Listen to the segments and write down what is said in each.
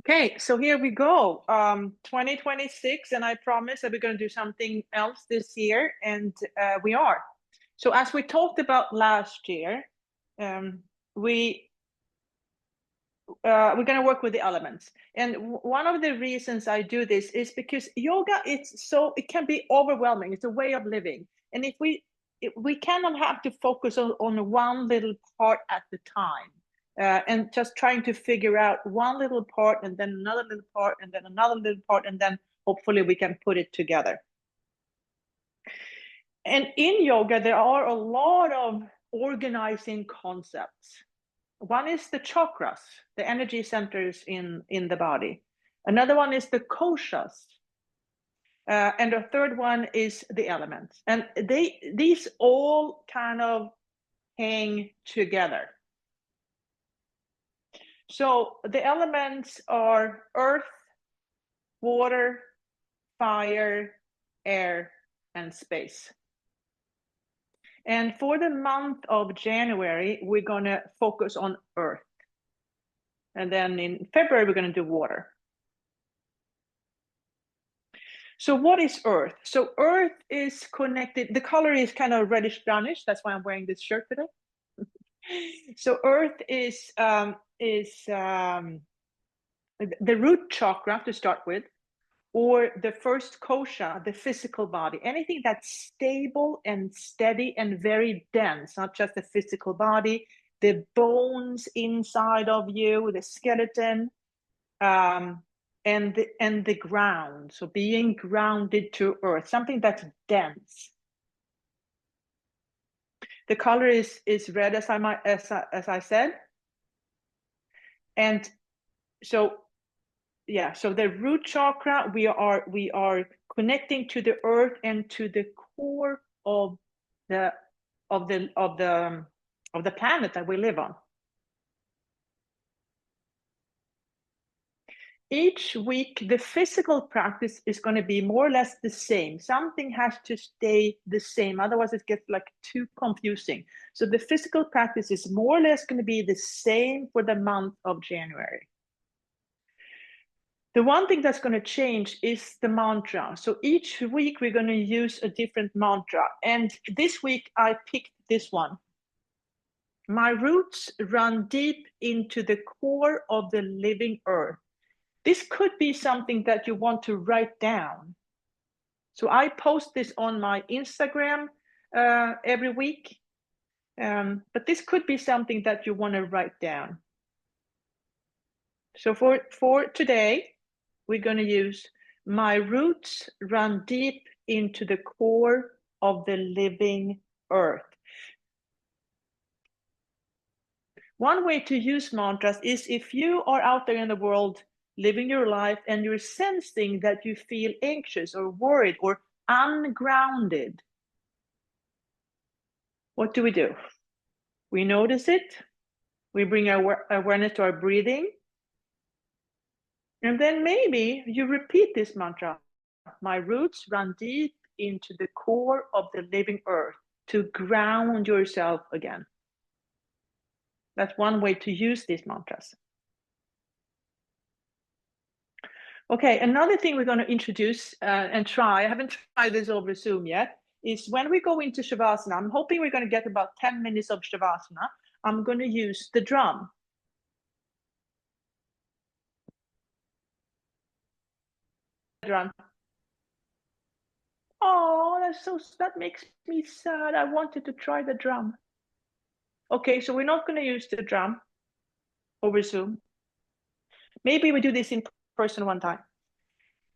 Okay, so here we go. 2026, and I promise that we're going to do something else this year, and we are. So as we talked about last year, um, we we're going to work with the elements. And one of the reasons I do this is because yoga, it can be overwhelming. It's a way of living, and if we cannot have to focus on one little part at the time. And just trying to figure out one little part and then another little part and then another little part, and then hopefully we can put it together. And in yoga, there are a lot of organizing concepts. One is the chakras, the energy centers in the body. Another one is the koshas. And the third one is the elements. And these all kind of hang together. So the elements are earth, water, fire, air, and space. And for the month of January, we're going to focus on earth. And then in February, we're going to do water. So what is earth? So earth is connected. The color is kind of reddish brownish. That's why I'm wearing this shirt today. So earth is the root chakra to start with, or the first kosha, the physical body. Anything that's stable and steady and very dense, not just the physical body, the bones inside of you, the skeleton, and the ground. So being grounded to earth, something that's dense. The color is red, as I said. And so yeah, so the root chakra, we are connecting to the earth and to the core of the planet that we live on. Each week, the physical practice is going to be more or less the same. Something has to stay the same, otherwise it gets like too confusing. So the physical practice is more or less going to be the same for the month of January. The one thing that's going to change is the mantra. So each week we're going to use a different mantra. And this week I picked this one. My roots run deep into the core of the living earth. This could be something that you want to write down. So I post this on my Instagram every week. But this could be something that you want to write down. So for today, we're going to use my roots run deep into the core of the living earth. One way to use mantras is if you are out there in the world living your life and you're sensing that you feel anxious or worried or ungrounded. What do? We notice it. We bring our awareness to our breathing. And then maybe you repeat this mantra. My roots run deep into the core of the living earth, to ground yourself again. That's one way to use these mantras. Okay, another thing we're going to introduce and try, I haven't tried this over Zoom yet, is when we go into Shavasana, I'm hoping we're going to get about 10 minutes of Shavasana. I'm going to use the drum. Drum. Oh, that makes me sad. I wanted to try the drum. Okay, so we're not going to use the drum over Zoom. Maybe we do this in person one time.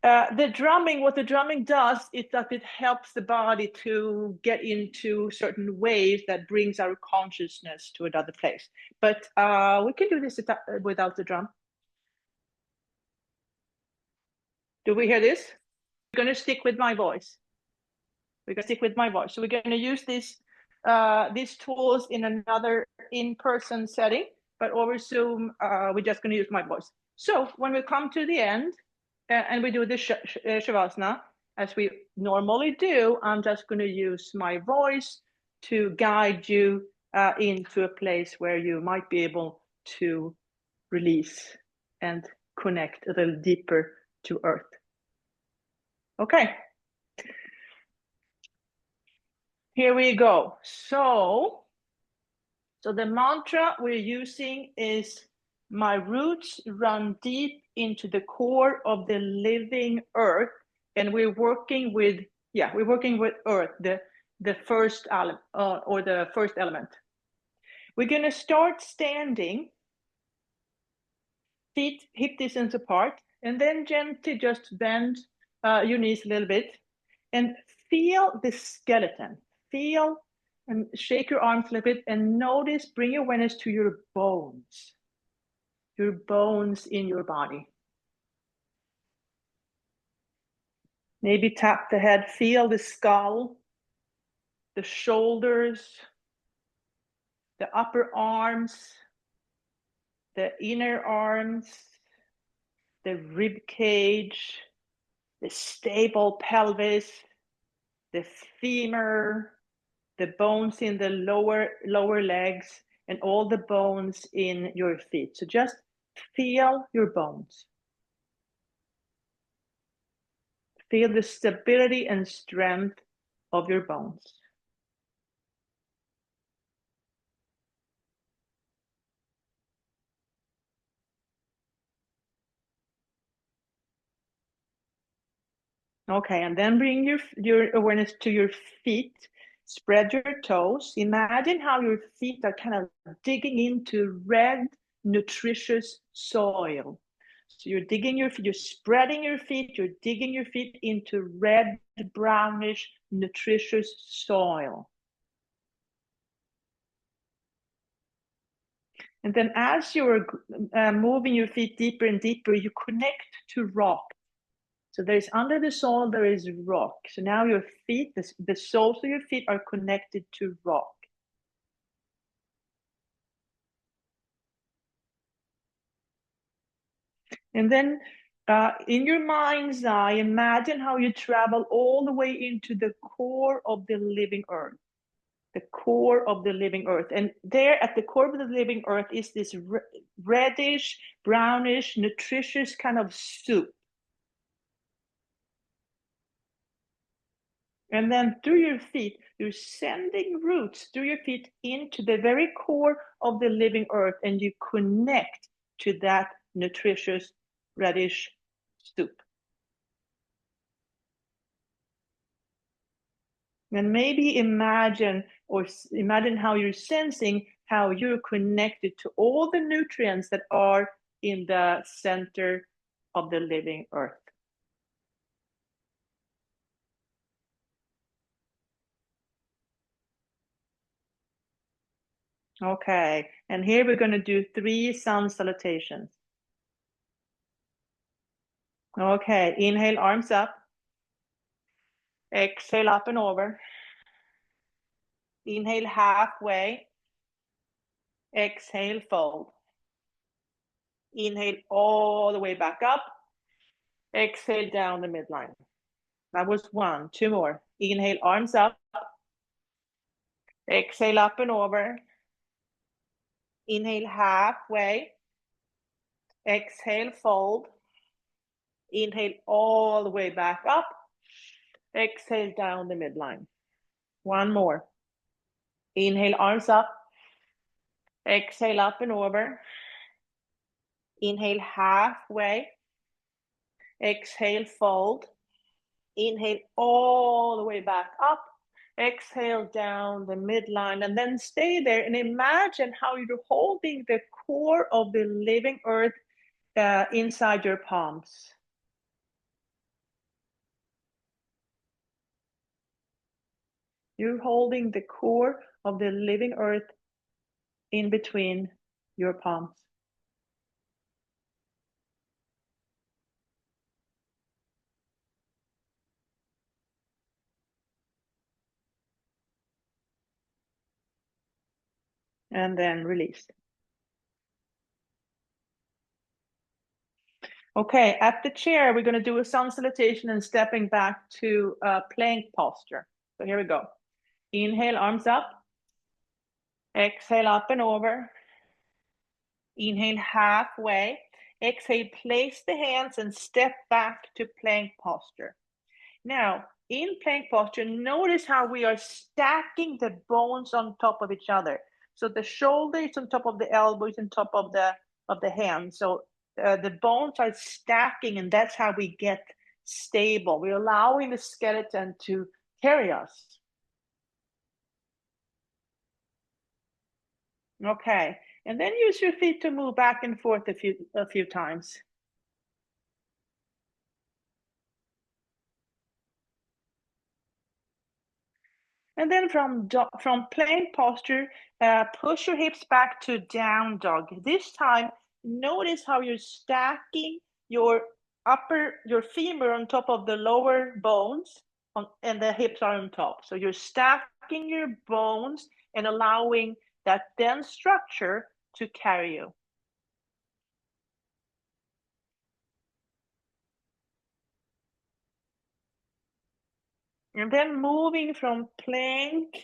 What the drumming does is that it helps the body to get into certain waves that brings our consciousness to another place. But we can do this without the drum. Do we hear this? We're going to stick with my voice. We're going to stick with my voice. So we're going to use these tools in another in-person setting, but over Zoom, we're just going to use my voice. So when we come to the end and we do the Shavasana, as we normally do, I'm just going to use my voice to guide you into a place where you might be able to release and connect a little deeper to earth. Okay. Here we go. So the mantra we're using is, my roots run deep into the core of the living earth. And we're working with earth, the first element, or the first element. We're going to start standing, feet hip distance apart, and then gently just bend your knees a little bit and feel the skeleton. Feel and shake your arms a little bit and notice, bring your awareness to your bones in your body. Maybe tap the head, feel the skull, the shoulders, the upper arms, the inner arms, the rib cage, the stable pelvis, the femur, the bones in the lower legs, and all the bones in your feet. So just feel your bones. Feel the stability and strength of your bones. Okay, and then bring your awareness to your feet. Spread your toes. Imagine how your feet are kind of digging into red, nutritious soil. So you're spreading your feet, you're digging your feet into red, brownish, nutritious soil. And then as you're moving your feet deeper and deeper, you connect to rock. So there's under the soil, there is rock. So now your feet, the soles of your feet are connected to rock. And then in your mind's eye, imagine how you travel all the way into the core of the living earth. The core of the living earth. And there at the core of the living earth is this reddish, brownish, nutritious kind of soup. And then through your feet, you're sending roots through your feet into the very core of the living earth, and you connect to that nutritious reddish soup. And maybe imagine how you're sensing how you're connected to all the nutrients that are in the center of the living earth. Okay, and here we're going to do 3 sun salutations. Okay, inhale, arms up. Exhale, up and over. Inhale, halfway. Exhale, fold. Inhale all the way back up. Exhale down the midline. That was 1. 2 more. Inhale, arms up. Exhale, up and over. Inhale, halfway. Exhale, fold. Inhale all the way back up. Exhale down the midline. 1 more. Inhale, arms up. Exhale, up and over. Inhale, halfway. Exhale, fold. Inhale all the way back up. Exhale down the midline, and then stay there and imagine how you're holding the core of the living earth inside your palms. You're holding the core of the living earth in between your palms. And then release. Okay, at the chair, we're going to do a sun salutation and stepping back to plank posture. So here we go. Inhale, arms up. Exhale, up and over. Inhale, halfway. Exhale, place the hands and step back to plank posture. Now, in plank posture, notice how we are stacking the bones on top of each other. So the shoulder is on top of the elbow, is on top of the hand. So the bones are stacking, and that's how we get stable. We're allowing the skeleton to carry us. Okay, and then use your feet to move back and forth a few times. And then from plank posture, push your hips back to down dog. This time, notice how you're stacking your femur on top of the lower bones, and the hips are on top. So you're stacking your bones and allowing that dense structure to carry you. And then moving from plank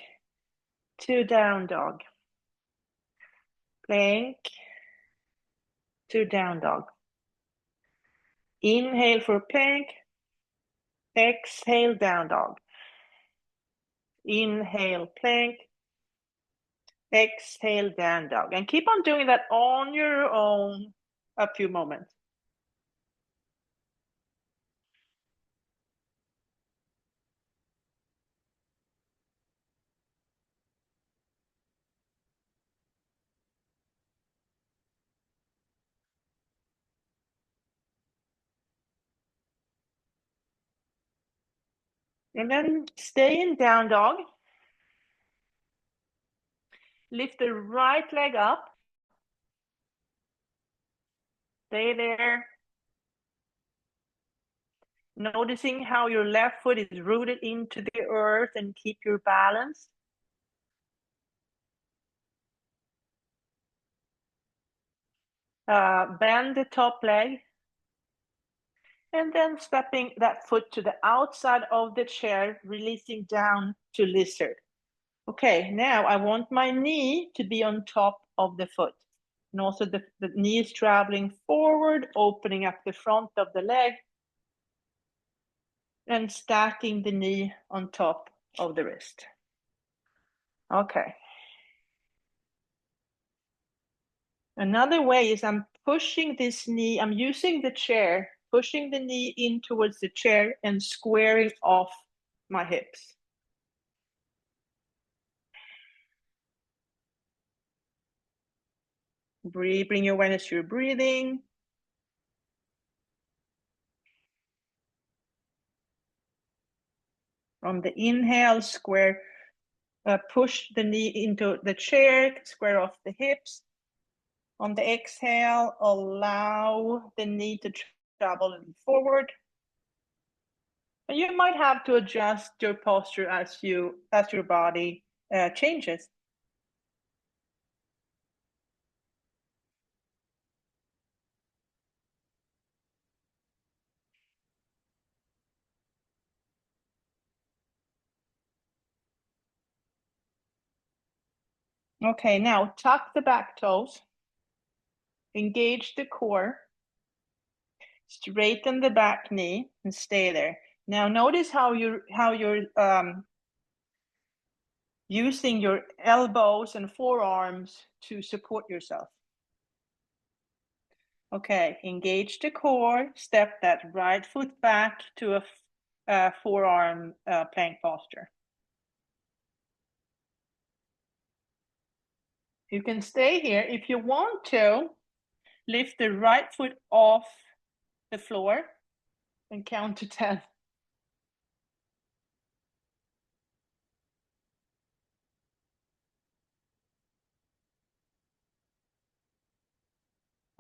to down dog. Plank to down dog. Inhale for plank. Exhale, down dog. Inhale, plank. Exhale, down dog. And keep on doing that on your own a few moments. And then stay in down dog. Lift the right leg up. Stay there. Noticing how your left foot is rooted into the earth and keep your balance. Bend the top leg. And then stepping that foot to the outside of the chair, releasing down to lizard. Okay, now I want my knee to be on top of the foot. And also the knee is traveling forward, opening up the front of the leg, and stacking the knee on top of the wrist. Okay. Another way is I'm pushing this knee, I'm using the chair, pushing the knee in towards the chair and squaring off my hips. Breathe, bring your awareness to your breathing. On the inhale, square, push the knee into the chair, square off the hips. On the exhale, allow the knee to travel a little forward. And you might have to adjust your posture as your body changes. Okay, now tuck the back toes, engage the core, straighten the back knee, and stay there. Now notice how you're using your elbows and forearms to support yourself. Okay, engage the core, step that right foot back to a forearm plank posture. You can stay here. If you want to, lift the right foot off the floor and count to 10.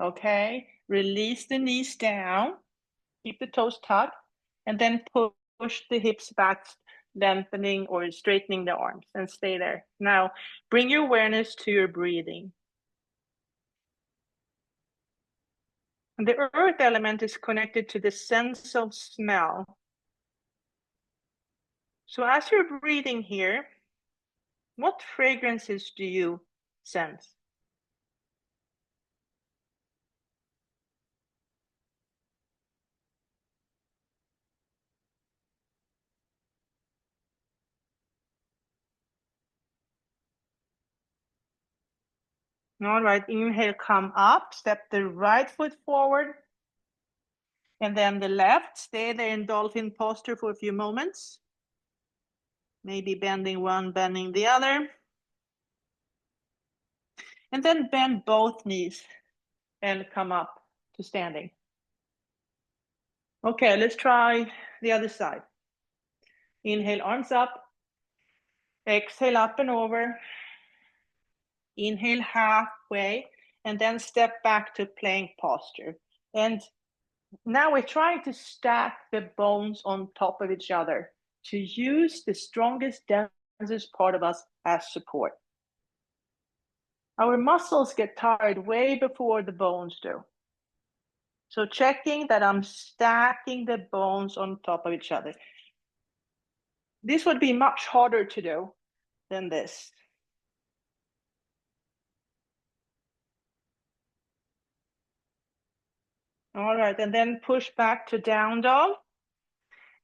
Okay, release the knees down, keep the toes tucked, and then push the hips back, lengthening or straightening the arms, and stay there. Now, bring your awareness to your breathing. The earth element is connected to the sense of smell. So as you're breathing here, what fragrances do you sense? All right, inhale, come up, step the right foot forward, and then the left. Stay there in dolphin posture for a few moments. Maybe bending one, bending the other. And then bend both knees and come up to standing. Okay, let's try the other side. Inhale, arms up. Exhale, up and over. Inhale halfway, and then step back to plank posture. And now we're trying to stack the bones on top of each other to use the strongest, densest part of us as support. Our muscles get tired way before the bones do. So checking that I'm stacking the bones on top of each other. This would be much harder to do than this. All right, and then push back to down dog.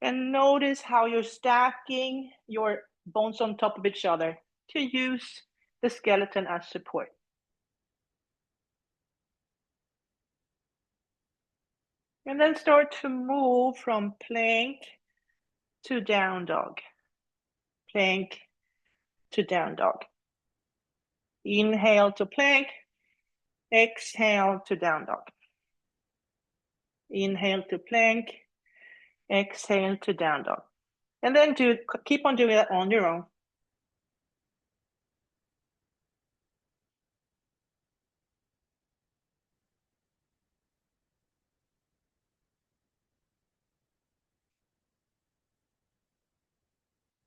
And notice how you're stacking your bones on top of each other to use the skeleton as support. And then start to move from plank to down dog. Plank to down dog. Inhale to plank. Exhale to down dog. Inhale to plank. Exhale to down dog. And then keep on doing that on your own.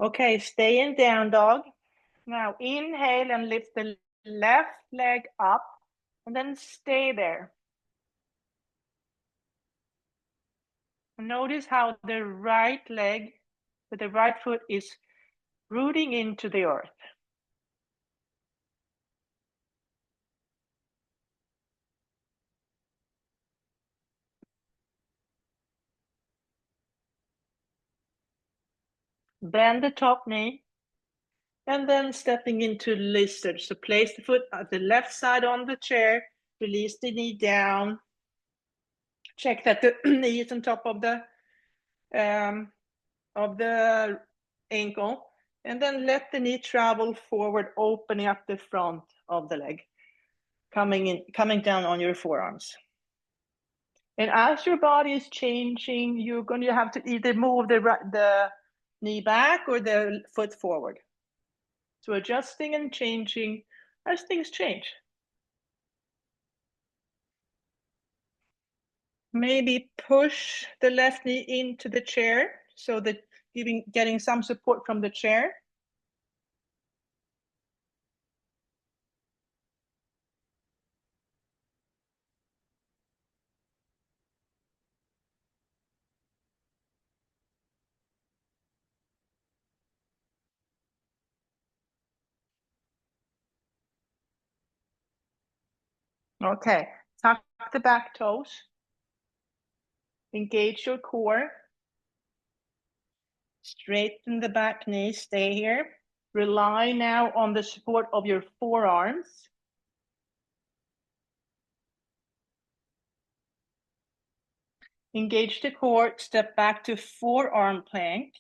Okay, stay in down dog. Now inhale and lift the left leg up and then stay there. Notice how the right leg with the right foot is rooting into the earth. Bend the top knee and then stepping into lizard. So place the foot at the left side on the chair, release the knee down. Check that the knee is on top of the ankle, and then let the knee travel forward, opening up the front of the leg, coming down on your forearms. And as your body is changing, you're going to have to either move the knee back or the foot forward. So adjusting and changing as things change. Maybe push the left knee into the chair so that getting some support from the chair. Okay, tuck the back toes. Engage your core. Straighten the back knee, stay here. Rely now on the support of your forearms. Engage the core, step back to forearm plank.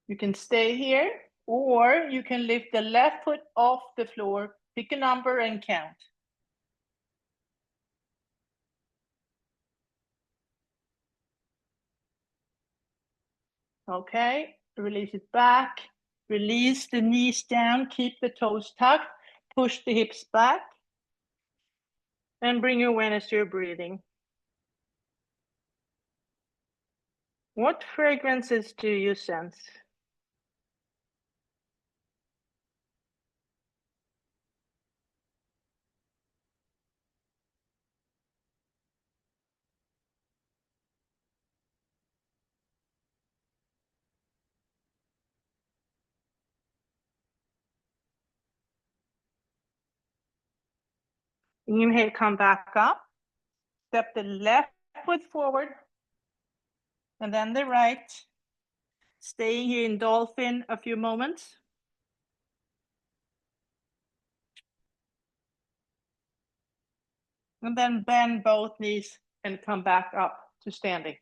You can stay here, or you can lift the left foot off the floor, pick a number and count. Okay, release it back. Release the knees down, keep the toes tucked, push the hips back, and bring your awareness to your breathing. What fragrances do you sense? Inhale, come back up. Step the left foot forward, and then the right. Staying here in dolphin a few moments. And then bend both knees and come back up to standing.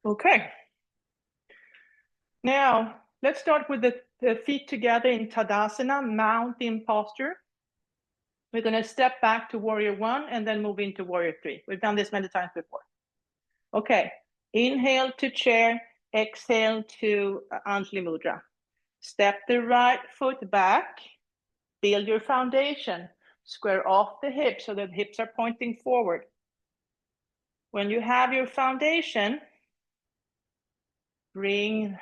Okay. Now, let's start with the feet together in Tadasana, mountain posture. We're going to step back to warrior one and then move into warrior three. We've done this many times before. Okay. Inhale to chair, exhale to Anjali Mudra. Step the right foot back, build your foundation, square off the hips so that the hips are pointing forward. When you have your foundation, bring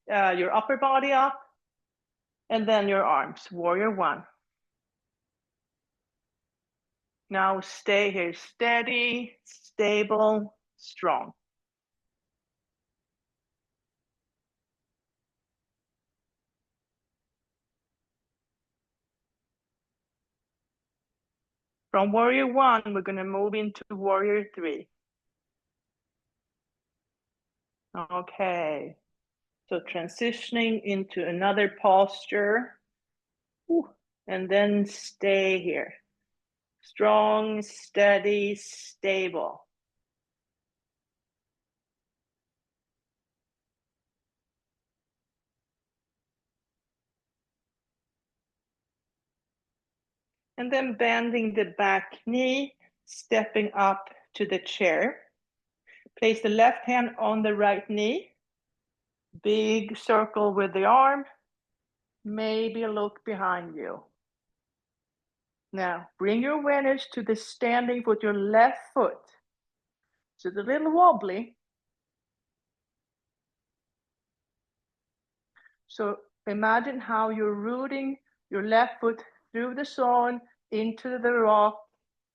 your upper body up and then your arms, warrior one. Now stay here, steady, stable, strong. From warrior one, we're going to move into warrior three. Okay, so transitioning into another posture. And then stay here. Strong, steady, stable. And then bending the back knee, stepping up to the chair. Place the left hand on the right knee. Big circle with the arm. Maybe look behind you. Now, bring your awareness to the standing foot, your left foot. So it's a little wobbly. So imagine how you're rooting your left foot through the soil into the rock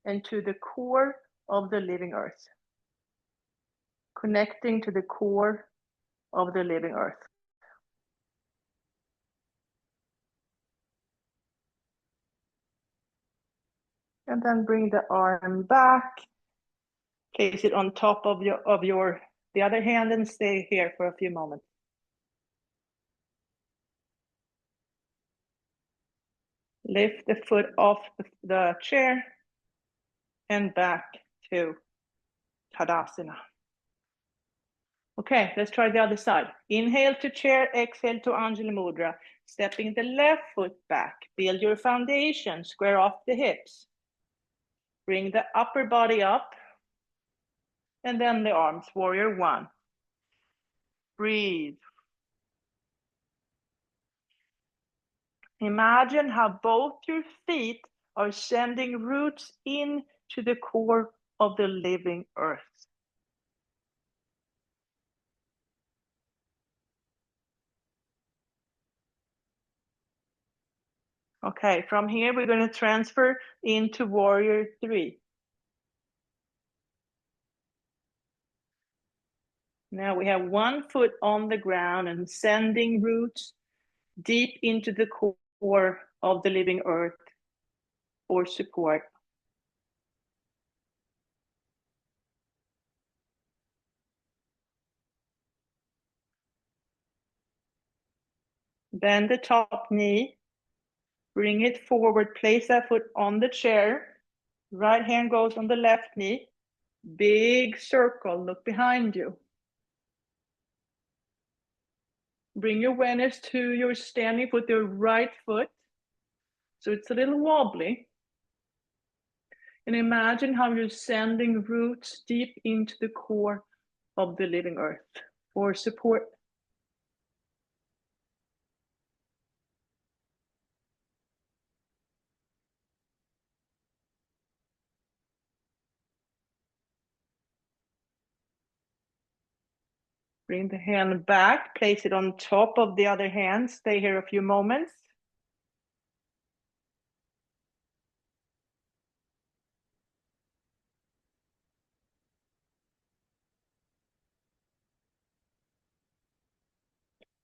and to the core of the living earth. Connecting to the core of the living earth. And then bring the arm back. Place it on top of the other hand and stay here for a few moments. Lift the foot off the chair and back to Tadasana. Okay, let's try the other side. Inhale to chair, exhale to Anjali Mudra. Stepping the left foot back. Build your foundation, square off the hips. Bring the upper body up. And then the arms, warrior one. Breathe. Imagine how both your feet are sending roots into the core of the living earth. Okay, from here we're going to transfer into warrior three. Now we have one foot on the ground and sending roots deep into the core of the living earth for support. Bend the top knee, bring it forward, place that foot on the chair. Right hand goes on the left knee. Big circle, look behind you. Bring your awareness to your standing foot, your right foot. So it's a little wobbly. And imagine how you're sending roots deep into the core of the living earth for support. Bring the hand back, place it on top of the other hand. Stay here a few moments.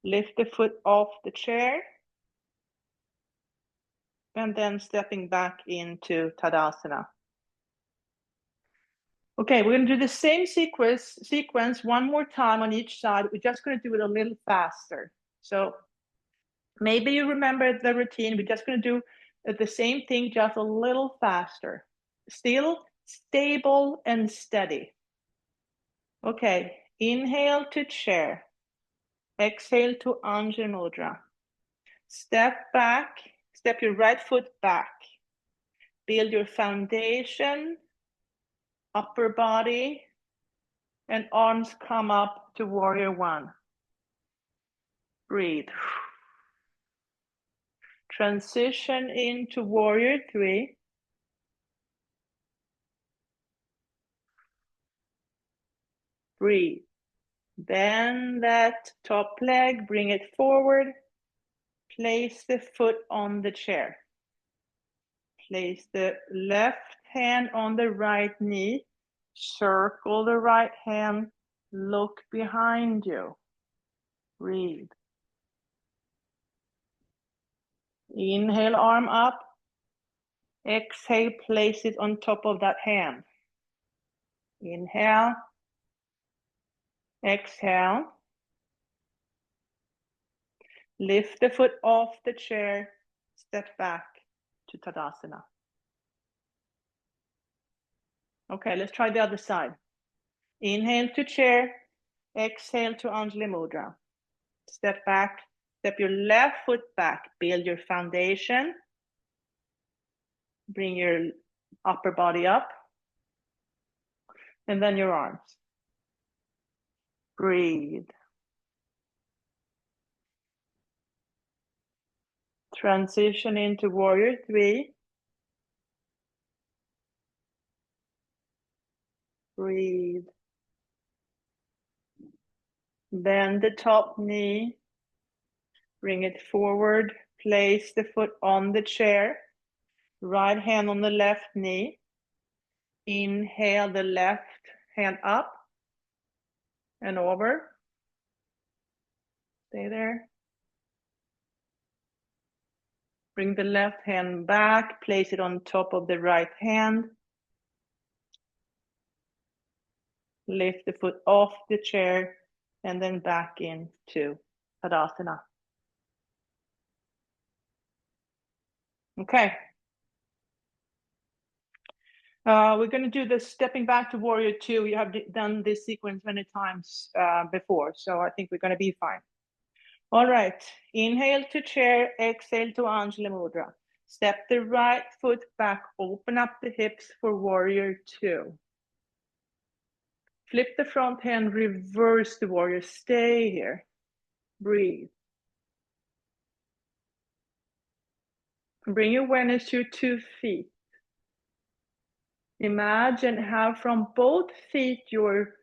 Lift the foot off the chair. And then stepping back into Tadasana. Okay, we're going to do the same sequence one more time on each side. We're just going to do it a little faster. So maybe you remember the routine. We're just going to do the same thing, just a little faster. still, stable, and steady. Okay, inhale to chair. Exhale to Anjali Mudra. Step back, step your right foot back. Build your foundation, upper body, and arms come up to warrior one. Breathe. Transition into warrior three. Breathe. Bend that top leg, bring it forward. Place the foot on the chair. Place the left hand on the right knee. Circle the right hand. Look behind you. Breathe. Inhale, arm up. Exhale, place it on top of that hand. Inhale. Exhale. Lift the foot off the chair. Step back to Tadasana. Okay, let's try the other side. Inhale to chair. Exhale to Anjali Mudra. Step back. Step your left foot back. Build your foundation. Bring your upper body up. And then your arms. Breathe. Transition into warrior three. Breathe. Bend the top knee. Bring it forward. Place the foot on the chair. Right hand on the left knee. Inhale the left hand up and over. Stay there. Bring the left hand back. Place it on top of the right hand. Lift the foot off the chair and then back into Tadasana. Okay. We're going to do the stepping back to warrior two. You have done this sequence many times before, so I think we're going to be fine. All right. Inhale to chair, exhale to Anjali Mudra. Step the right foot back, open up the hips for warrior two. Flip the front hand, reverse the warrior. Stay here. Breathe. Bring awareness to your 2 feet. Imagine how from both feet you're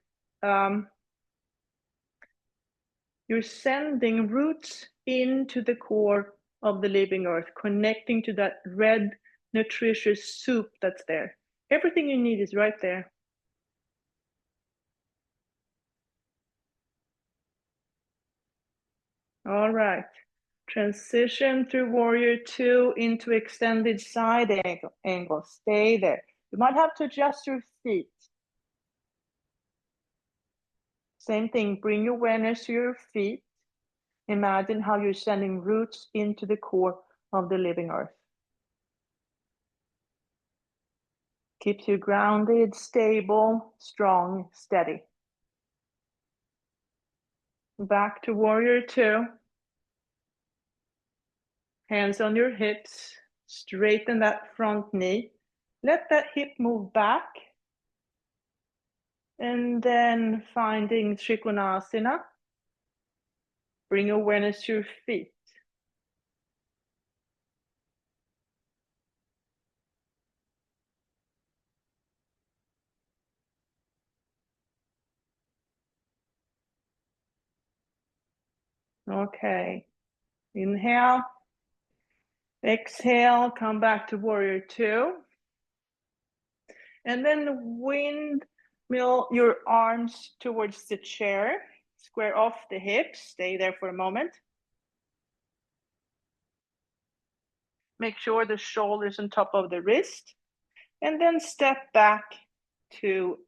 sending roots into the core of the living earth, connecting to that red, nutritious soup that's there. Everything you need is right there. All right. Transition through warrior two into extended side angle. Stay there. You might have to adjust your feet. Same thing, bring awareness to your feet. Imagine how you're sending roots into the core of the living earth. Keeps you grounded, stable, strong, steady. Back to warrior two. Hands on your hips, straighten that front knee. Let that hip move back. And then finding Trikonasana. Bring awareness to your feet. Okay. Inhale. Exhale, come back to warrior two. And then windmill your arms towards the chair. Square off the hips. Stay there for a moment. Make sure the shoulders on top of the wrist. And then step back to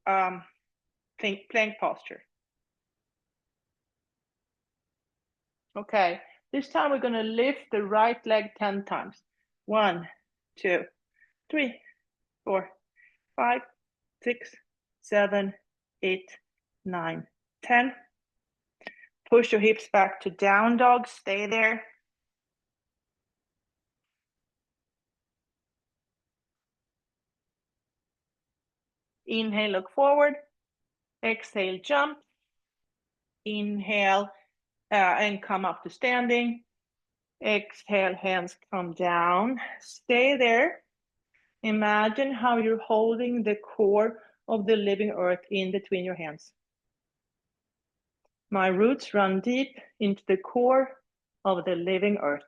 plank posture. Okay, this time we're going to lift the right leg 10 times. 1, 2, 3, 4, 5, 6, 7, 8, 9, 10. Push your hips back to down dog. Stay there. Inhale, look forward. Exhale, jump. Inhale and come up to standing. Exhale, hands come down. Stay there. Imagine how you're holding the core of the living earth in between your hands. My roots run deep into the core of the living earth.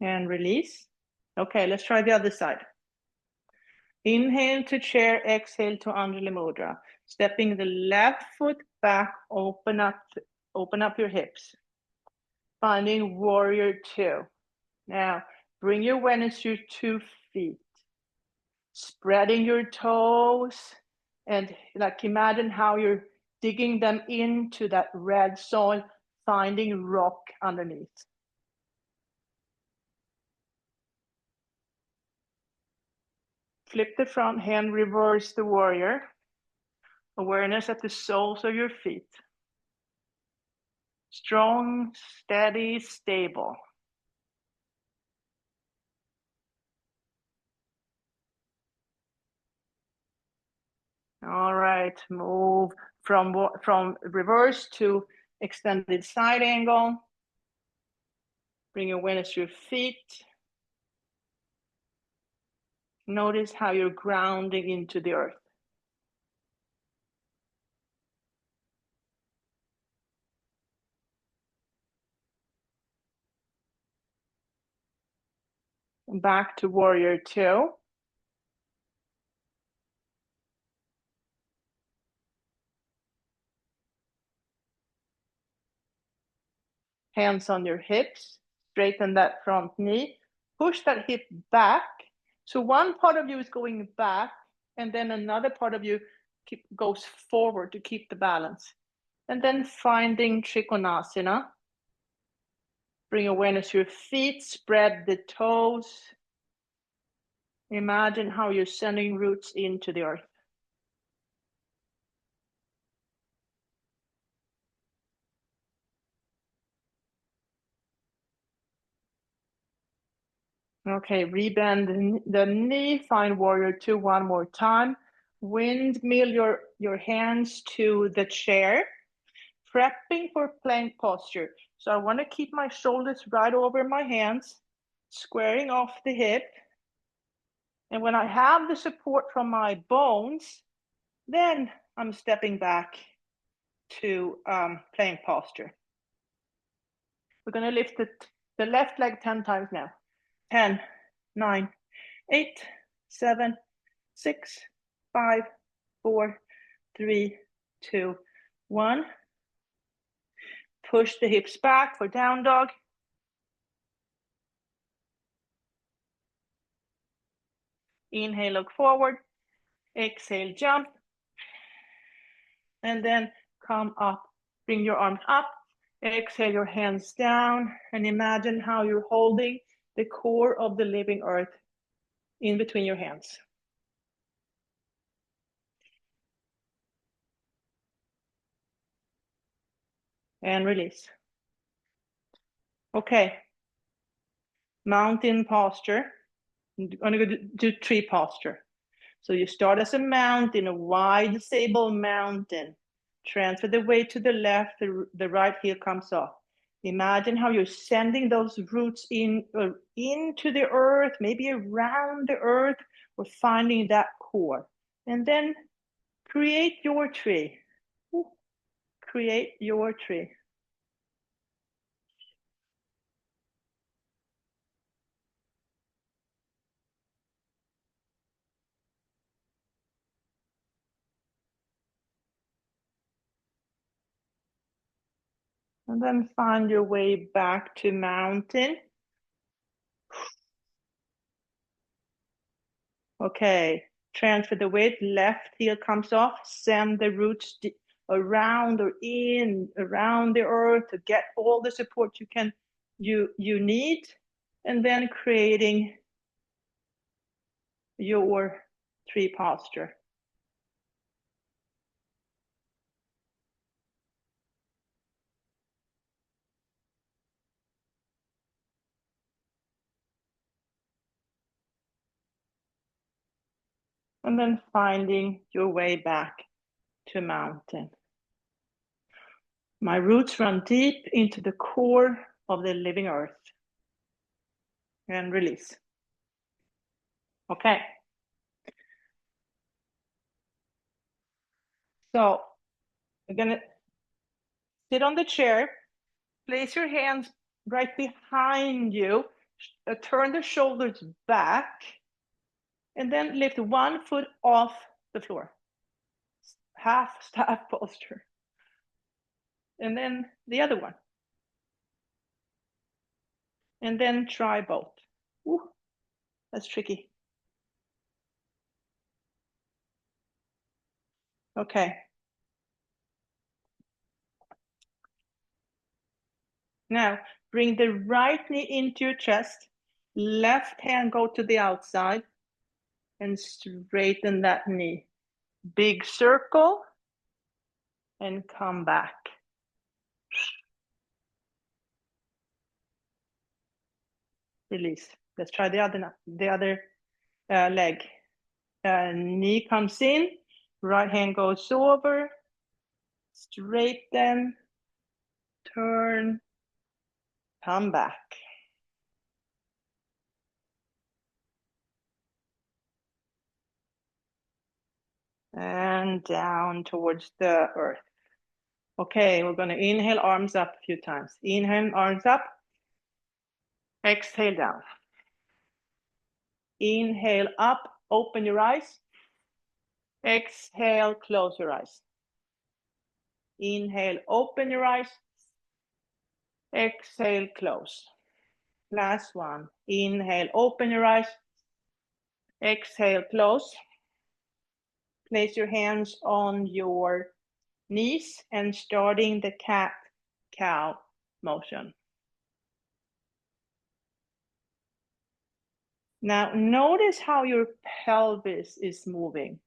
And release. Okay, let's try the other side. Inhale to chair, exhale to Anjali Mudra. Stepping the left foot back, open up your hips. Finding warrior two. Now, bring your awareness to your 2 feet. Spreading your toes and like imagine how you're digging them into that red soil, finding rock underneath. Flip the front hand, reverse the warrior. Awareness at the soles of your feet. Strong, steady, stable. All right, move from reverse to extended side angle. Bring awareness to your feet. Notice how you're grounding into the earth. Back to warrior two. Hands on your hips, straighten that front knee, push that hip back. So one part of you is going back, and then another part of you goes forward to keep the balance. And then finding Trikonasana. Bring awareness to your feet, spread the toes. Imagine how you're sending roots into the earth. Okay, rebend the knee, find warrior two one more time. Windmill your hands to the chair, prepping for plank posture. So I want to keep my shoulders right over my hands, squaring off the hip. And when I have the support from my bones, then I'm stepping back to plank posture. We're going to lift the left leg 10 times now. 10, 9, 8, 7, 6, 5, 4, 3, 2, 1. Push the hips back for down dog. Inhale, look forward. Exhale, jump. And then come up. Bring your arms up. Exhale your hands down. And imagine how you're holding the core of the living earth in between your hands. And release. Okay. Mountain posture. I'm going to do tree posture. So you start as a mountain, a wide, stable mountain. Transfer the weight to the left, the right heel comes off. Imagine how you're sending those roots into the earth, maybe around the earth, or finding that core. And then create your tree. Create your tree. And then find your way back to mountain. Okay, transfer the weight, left heel comes off, send the roots around or in, around the earth to get all the support you need, and then creating your tree posture. And then finding your way back to mountain. My roots run deep into the core of the living earth. And release. Okay. So you're gonna sit on the chair, place your hands right behind you, turn the shoulders back, and then lift one foot off the floor. Half staff posture. And then the other one. And then try both. Ooh, that's tricky. Okay. Now, bring the right knee into your chest. Left hand go to the outside and straighten that knee. Big circle and come back. Release. Let's try the other leg. Knee comes in, right hand goes over, straighten, turn, come back. And down towards the earth. Okay, we're going to inhale, arms up a few times. Inhale, arms up. Exhale, down. Inhale, up, open your eyes. Exhale, close your eyes. Inhale, open your eyes. Exhale, close. Last one. Inhale, open your eyes. Exhale, close. Place your hands on your knees and starting the cat-cow motion. Now, notice how your pelvis is moving.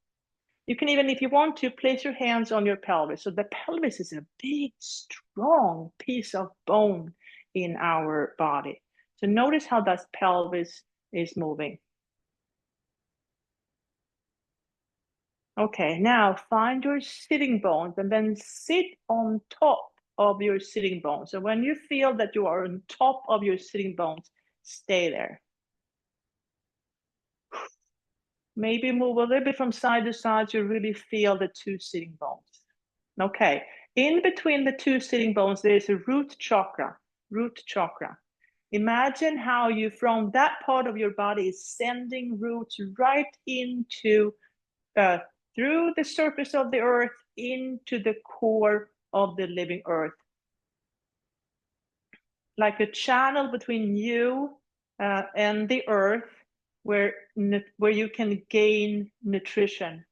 You can even, if you want to, place your hands on your pelvis. So the pelvis is a big, strong piece of bone in our body. So notice how that pelvis is moving. Okay, now find your sitting bones and then sit on top of your sitting bones. So when you feel that you are on top of your sitting bones, stay there. Maybe move a little bit from side to side so you really feel the two sitting bones. Okay, in between the two sitting bones, there's a root chakra. Imagine how you, from that part of your body, is sending roots right into through the surface of the earth into the core of the living earth. Like a channel between you and the earth where you can gain nutrition.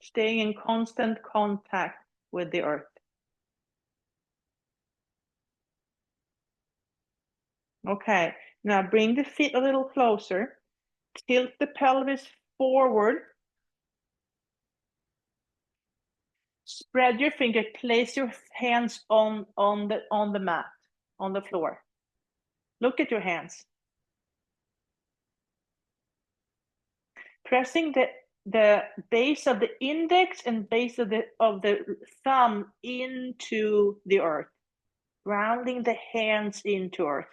Staying in constant contact with the earth. Okay, now bring the feet a little closer. Tilt the pelvis forward. Spread your finger, place your hands on the mat, on the floor. Look at your hands. Pressing the base of the index and base of the thumb into the earth. Grounding the hands into earth.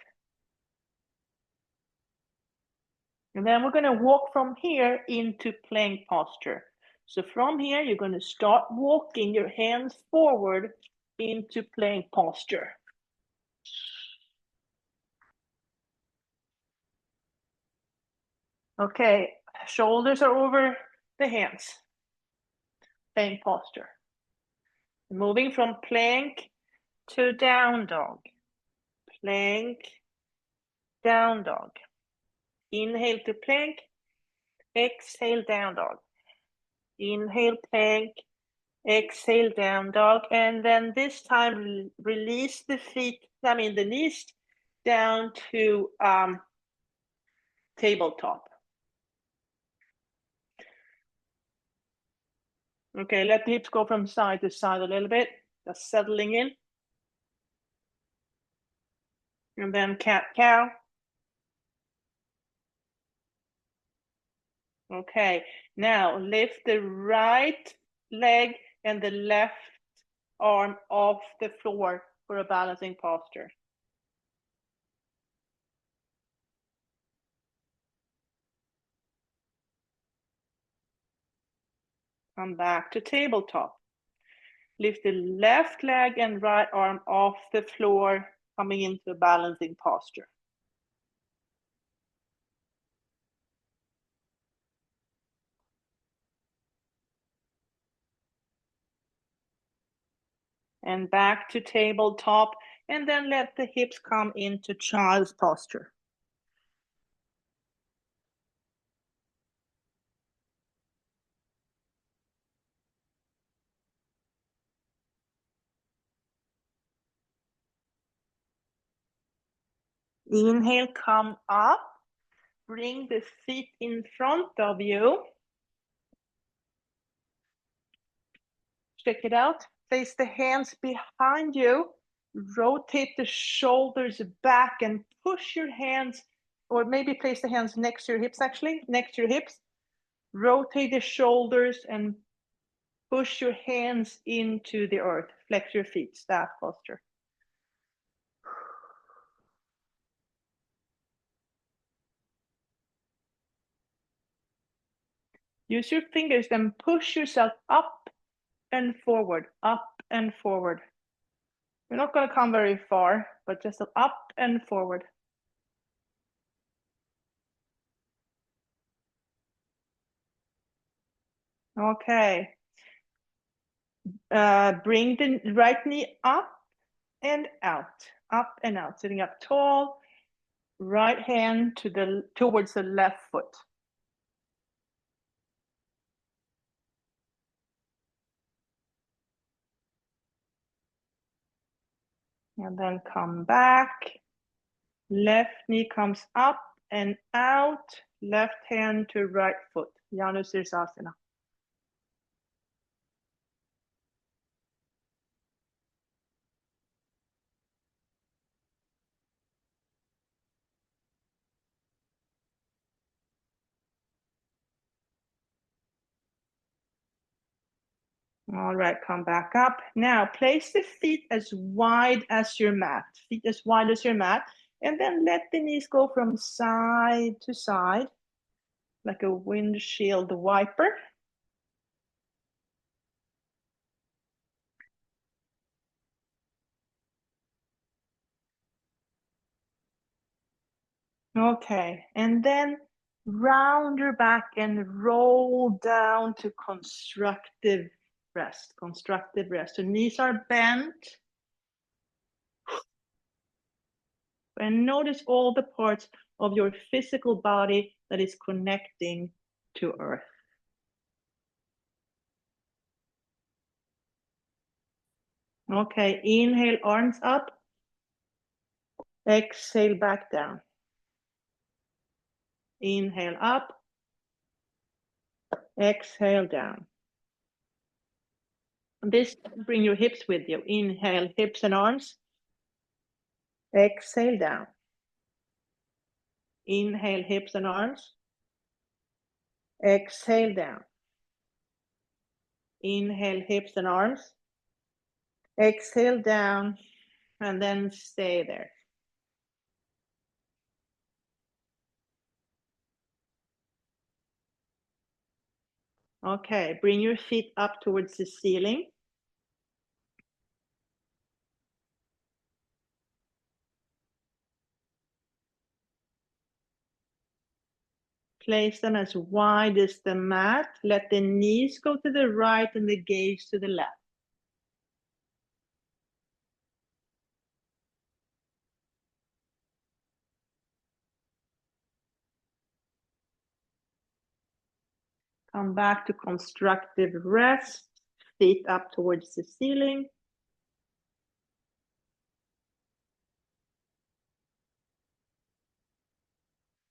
And then we're going to walk from here into plank posture. So from here, you're going to start walking your hands forward into plank posture. Okay, shoulders are over the hands. Plank posture. Moving from plank to down dog. Plank, down dog. Inhale to plank, exhale down dog. Inhale, plank. Exhale, down dog. And then this time, release the the knees down to tabletop. Okay, let the hips go from side to side a little bit. Just settling in. And then cat-cow. Okay, now lift the right leg and the left arm off the floor for a balancing posture. Come back to tabletop. Lift the left leg and right arm off the floor, coming into a balancing posture. And back to tabletop, and then let the hips come into child's posture. Inhale, come up. Bring the feet in front of you. Check it out. Place the hands behind you. Rotate the shoulders back and push your hands, or maybe place the hands next to your hips, actually, next to your hips. Rotate the shoulders and push your hands into the earth. Flex your feet, staff posture. Use your fingers, then push yourself up and forward, up and forward. You're not going to come very far, but just up and forward. Okay. Bring the right knee up and out, sitting up tall. Right hand towards the left foot. And then come back. Left knee comes up and out. Left hand to right foot. Janu Sirsasana. All right, come back up. Now place the feet as wide as your mat. Feet as wide as your mat. And then let the knees go from side to side, like a windshield wiper. Okay, and then round your back and roll down to constructive rest. Constructive rest. The knees are bent. And notice all the parts of your physical body that is connecting to earth. Okay, inhale, arms up. Exhale, back down. Inhale up. Exhale down. This bring your hips with you. Inhale, hips and arms. Exhale down. Inhale, hips and arms. Exhale down. Inhale, hips and arms. Exhale down, and then stay there. Okay, bring your feet up towards the ceiling. Place them as wide as the mat. Let the knees go to the right and the gaze to the left. Come back to constructive rest, feet up towards the ceiling.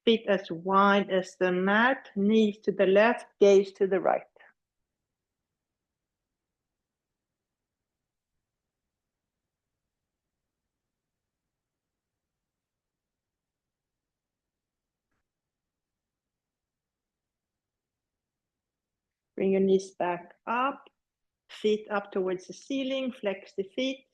Feet as wide as the mat, knees to the left, gaze to the right. Bring your knees back up, feet up towards the ceiling, flex the feet.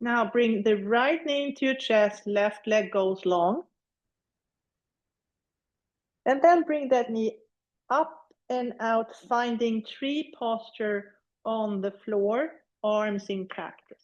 Now bring the right knee into your chest, left leg goes long. And then bring that knee up and out, finding tree posture on the floor, arms in cactus.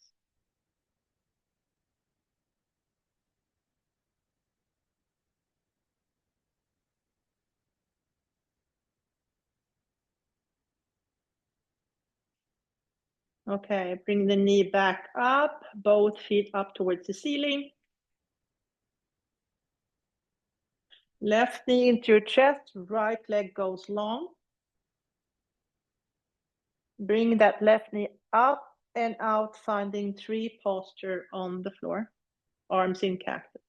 Okay, bring the knee back up, both feet up towards the ceiling. Left knee into your chest, right leg goes long. Bring that left knee up and out, finding tree posture on the floor, arms in cactus.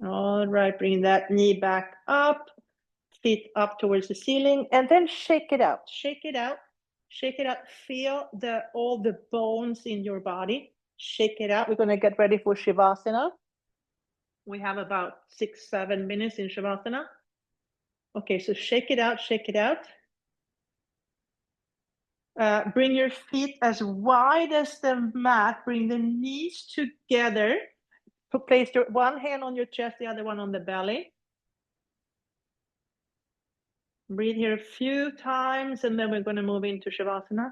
All right, bring that knee back up, feet up towards the ceiling, and then shake it out. Shake it out. Shake it out. Feel all the bones in your body. Shake it out. We're going to get ready for Shavasana. We have about 6-7 minutes in Shavasana. Okay, so shake it out. Shake it out. Bring your feet as wide as the mat. Bring the knees together. Place one hand on your chest, the other one on the belly. Breathe here a few times, and then we're going to move into Shavasana.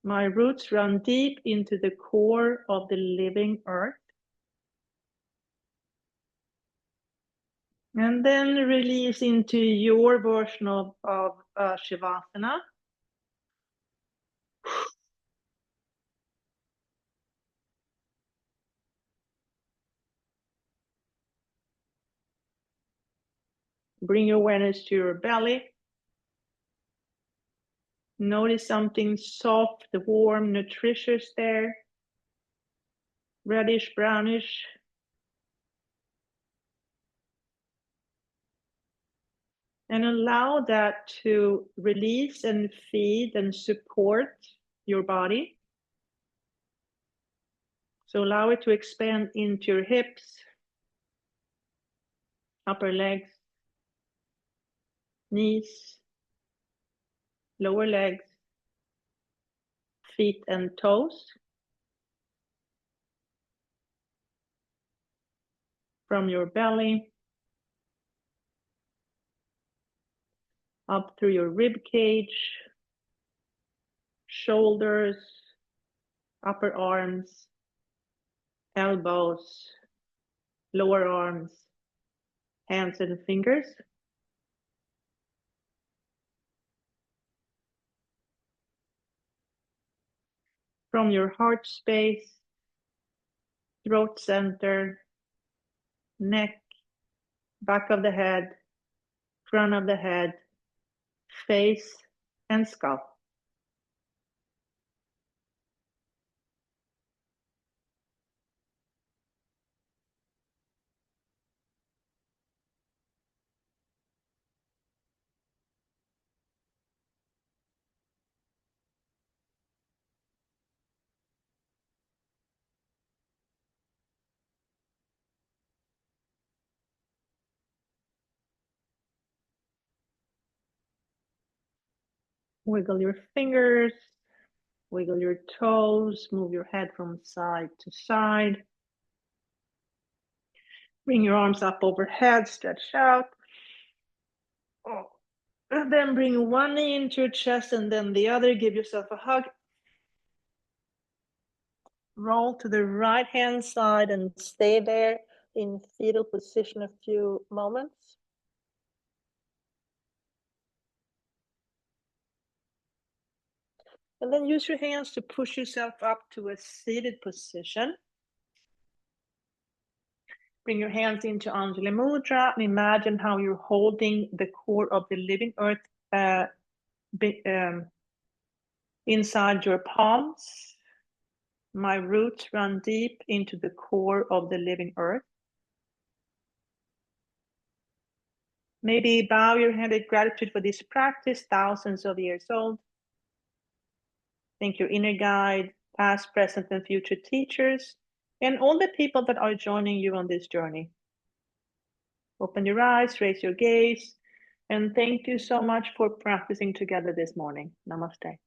My roots run deep into the core of the living earth. And then release into your version of Shavasana. Bring your awareness to your belly. Notice something soft, warm, nutritious there. Reddish, brownish. And allow that to release and feed and support your body. So allow it to expand into your hips, upper legs, knees, lower legs, feet and toes. From your belly, up through your rib cage, shoulders, upper arms, elbows, lower arms, hands and fingers. From your heart space, throat center, neck, back of the head, front of the head, face, and scalp. Wiggle your fingers, wiggle your toes, move your head from side to side. Bring your arms up overhead, stretch out. Oh. And then bring one knee into your chest and then the other. Give yourself a hug. Roll to the right hand side and stay there in fetal position a few moments. And then use your hands to push yourself up to a seated position. Bring your hands into Anjali Mudra and imagine how you're holding the core of the living earth inside your palms. My roots run deep into the core of the living earth. Maybe bow your head in gratitude for this practice, thousands of years old. Thank your inner guide, past, present, and future teachers, and all the people that are joining you on this journey. Open your eyes, raise your gaze, and thank you so much for practicing together this morning. Namaste.